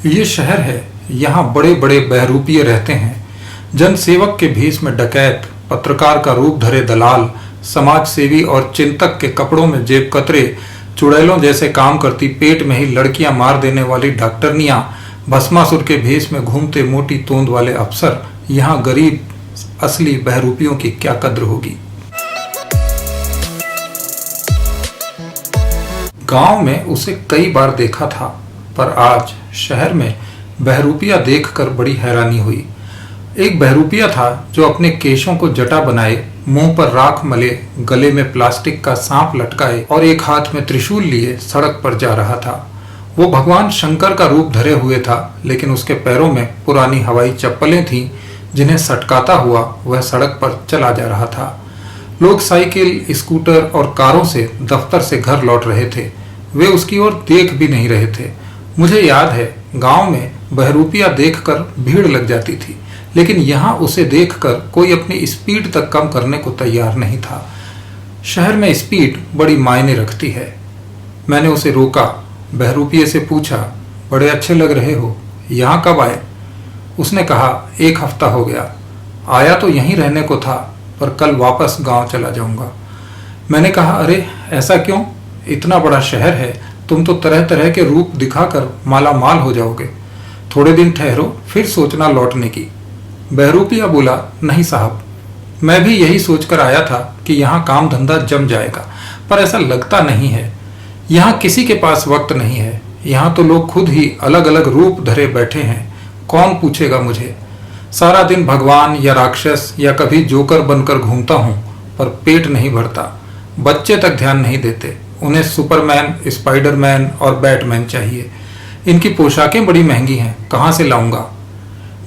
ये शहर है, यहाँ बड़े बड़े बहरूपीय रहते हैं। जनसेवक के भेष में डकैत, पत्रकार का रूप धरे दलाल, समाज सेवी और चिंतक के कपड़ों में जेब कतरे, चुड़ैलों जैसे काम करती पेट में ही लड़कियां मार देने वाली डॉक्टरनियां, भस्मासुर के भेष में घूमते मोटी तोंद वाले अफसर, यहाँ गरीब असली बहरूपियों की क्या कद्र होगी। गांव में उसे कई बार देखा था, पर आज शहर में बहरूपिया देखकर बड़ी हैरानी हुई। एक बहरूपिया था जो अपने केशों को जटा बनाए, मुंह पर राख मले, गले में प्लास्टिक का सांप लटकाए और एक हाथ में त्रिशूल लिए सड़क पर जा रहा था। वो भगवान शंकर का रूप धरे हुए था, लेकिन उसके पैरों में पुरानी हवाई चप्पलें थीं, जिन्हें सटकाता हुआ वह सड़क पर चला जा रहा था। लोग साइकिल, स्कूटर और कारों से दफ्तर से घर लौट रहे थे। वे उसकी ओर देख भी नहीं रहे थे। मुझे याद है, गांव में बहरूपिया देखकर भीड़ लग जाती थी, लेकिन यहाँ उसे देखकर कोई अपनी स्पीड तक कम करने को तैयार नहीं था। शहर में स्पीड बड़ी मायने रखती है। मैंने उसे रोका, बहरूपिये से पूछा, बड़े अच्छे लग रहे हो, यहाँ कब आए? उसने कहा, 1 हफ्ता हो गया। आया तो यहीं रहने को था, पर कल वापस गांव चला जाऊंगा। मैंने कहा, अरे ऐसा क्यों? इतना बड़ा शहर है, तुम तो तरह तरह के रूप दिखाकर माला माल हो जाओगे। थोड़े दिन ठहरो, फिर सोचना लौटने की। बहरूपिया बोला, नहीं साहब, मैं भी यही सोचकर आया था कि यहाँ काम धंधा जम जाएगा, पर ऐसा लगता नहीं है। यहाँ किसी के पास वक्त नहीं है। यहाँ तो लोग खुद ही अलग अलग रूप धरे बैठे हैं। कौन पूछेगा मुझे? सारा दिन भगवान या राक्षस या कभी जोकर बनकर घूमता हूँ, पर पेट नहीं भरता। बच्चे तक ध्यान नहीं देते। उन्हें सुपरमैन, स्पाइडरमैन और बैटमैन चाहिए। इनकी पोशाकें बड़ी महंगी हैं, कहाँ से लाऊंगा?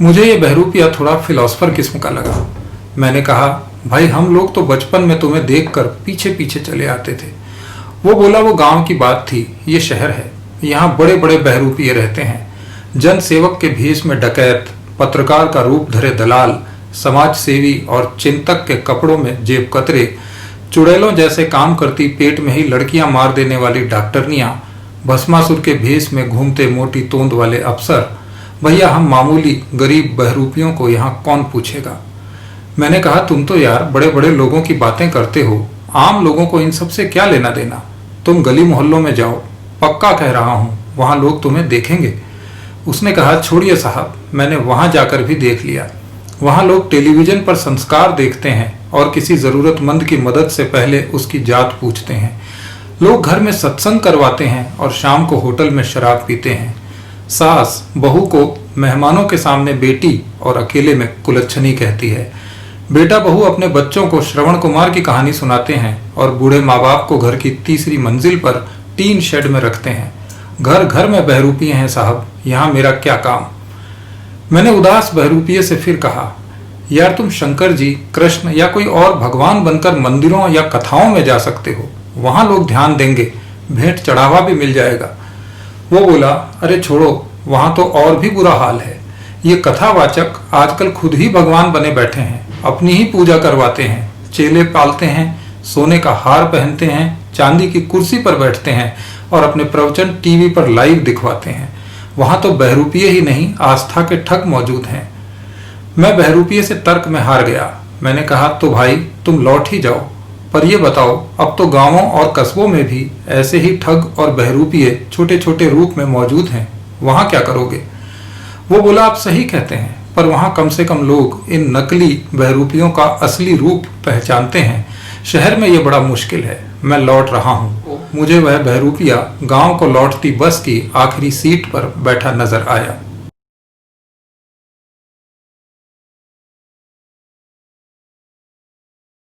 मुझे ये बहरूपिया थोड़ा फिलोसफर किस्म का लगा। मैंने कहा, भाई हम लोग तो बचपन में तुम्हें देखकर पीछे पीछे चले आते थे। वो बोला, वो गांव की बात थी, ये शहर है। यहाँ बड़े बड़े बहरूपिये रहते हैं। जनसेवक के भेष में डकैत, पत्रकार का रूप धरे दलाल, समाज सेवी और चिंतक के कपड़ों में जेब कतरे, चुड़ैलों जैसे काम करती पेट में ही लड़कियां मार देने वाली डॉक्टरनियां, भस्मासुर के भेष में घूमते मोटी तोंद वाले अफसर। भैया हम मामूली गरीब बहरूपियों को यहाँ कौन पूछेगा? मैंने कहा, तुम तो यार बड़े बड़े लोगों की बातें करते हो, आम लोगों को इन सब से क्या लेना देना? तुम गली मोहल्लों में जाओ, पक्का कह रहा हूँ, वहाँ लोग तुम्हें देखेंगे। उसने कहा, छोड़िए साहब, मैंने वहाँ जाकर भी देख लिया। वहाँ लोग टेलीविजन पर संस्कार देखते हैं और किसी जरूरतमंद की मदद से पहले उसकी जात पूछते हैं। लोग घर में सत्संग करवाते हैं और शाम को होटल में शराब पीते हैं। सास बहू को मेहमानों के सामने बेटी और अकेले में कुलच्छनी कहती है। बेटा बहू अपने बच्चों को श्रवण कुमार की कहानी सुनाते हैं और बूढ़े माँ बाप को घर की तीसरी मंजिल पर टीन शेड में रखते हैं। घर घर में बहरूपिये हैं साहब, यहाँ मेरा क्या काम? मैंने उदास बहरूपिये से फिर कहा, यार तुम शंकर जी, कृष्ण या कोई और भगवान बनकर मंदिरों या कथाओं में जा सकते हो, वहां लोग ध्यान देंगे, भेंट चढ़ावा भी मिल जाएगा। वो बोला, अरे छोड़ो, वहां तो और भी बुरा हाल है। ये कथावाचक आजकल खुद ही भगवान बने बैठे हैं, अपनी ही पूजा करवाते हैं, चेले पालते हैं, सोने का हार पहनते हैं, चांदी की कुर्सी पर बैठते हैं और अपने प्रवचन टीवी पर लाइव दिखवाते हैं। वहां तो बहरूपिये ही नहीं, आस्था के ठग मौजूद हैं। मैं बहरूपिये से तर्क में हार गया। मैंने कहा, तो भाई तुम लौट ही जाओ, पर ये बताओ, अब तो गांवों और कस्बों में भी ऐसे ही ठग और बहरूपिये छोटे छोटे रूप में मौजूद हैं, वहां क्या करोगे? वो बोला, आप सही कहते हैं, पर वहां कम से कम लोग इन नकली बहरूपियों का असली रूप पहचानते हैं। शहर में ये बड़ा मुश्किल है। मैं लौट रहा हूँ। मुझे वह बहरूपिया गांव को लौटती बस की आखिरी सीट पर बैठा नजर आया।